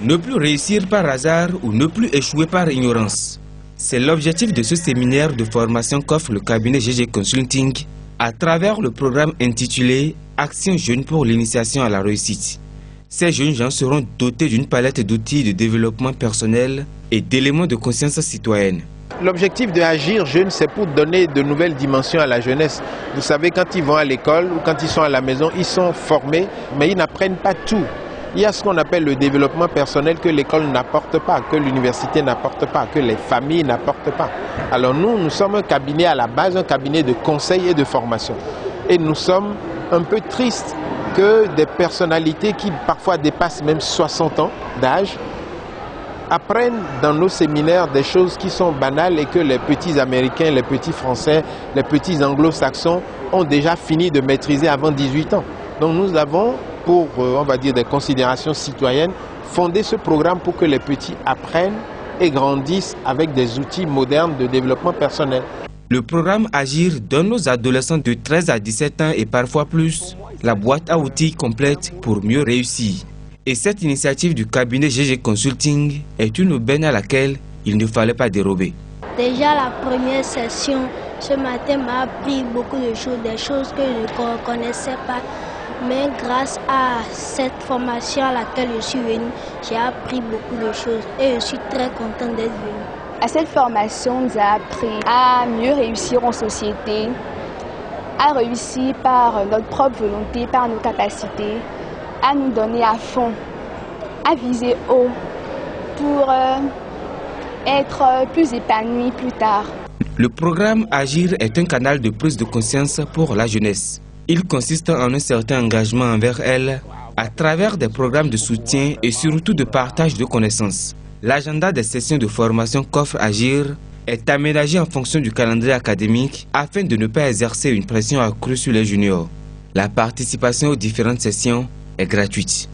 Ne plus réussir par hasard ou ne plus échouer par ignorance. C'est l'objectif de ce séminaire de formation qu'offre le cabinet GG Consulting à travers le programme intitulé Action Jeunes pour l'initiation à la réussite. Ces jeunes gens seront dotés d'une palette d'outils de développement personnel et d'éléments de conscience citoyenne. L'objectif de Agir Jeune, c'est pour donner de nouvelles dimensions à la jeunesse. Vous savez, quand ils vont à l'école ou quand ils sont à la maison, ils sont formés, mais ils n'apprennent pas tout. Il y a ce qu'on appelle le développement personnel que l'école n'apporte pas, que l'université n'apporte pas, que les familles n'apportent pas. Alors nous sommes un cabinet à la base, un cabinet de conseil et de formation. Et nous sommes un peu tristes que des personnalités qui parfois dépassent même 60 ans d'âge apprennent dans nos séminaires des choses qui sont banales et que les petits Américains, les petits Français, les petits Anglo-Saxons ont déjà fini de maîtriser avant 18 ans. Donc nous avons, pour, on va dire, des considérations citoyennes, fondé ce programme pour que les petits apprennent et grandissent avec des outils modernes de développement personnel. Le programme Agir donne aux adolescents de 13 à 17 ans et parfois plus la boîte à outils complète pour mieux réussir. Et cette initiative du cabinet GG Consulting est une aubaine à laquelle il ne fallait pas dérober. Déjà la première session ce matin m'a appris beaucoup de choses, des choses que je ne connaissais pas. Mais grâce à cette formation à laquelle je suis venue, j'ai appris beaucoup de choses et je suis très contente d'être venue. À cette formation, nous a appris à mieux réussir en société, à réussir par notre propre volonté, par nos capacités, à nous donner à fond, à viser haut pour être plus épanouis plus tard. Le programme Agir est un canal de prise de conscience pour la jeunesse. Il consiste en un certain engagement envers elle à travers des programmes de soutien et surtout de partage de connaissances. L'agenda des sessions de formation qu'offre Agir est aménagé en fonction du calendrier académique afin de ne pas exercer une pression accrue sur les juniors. La participation aux différentes sessions est gratuite.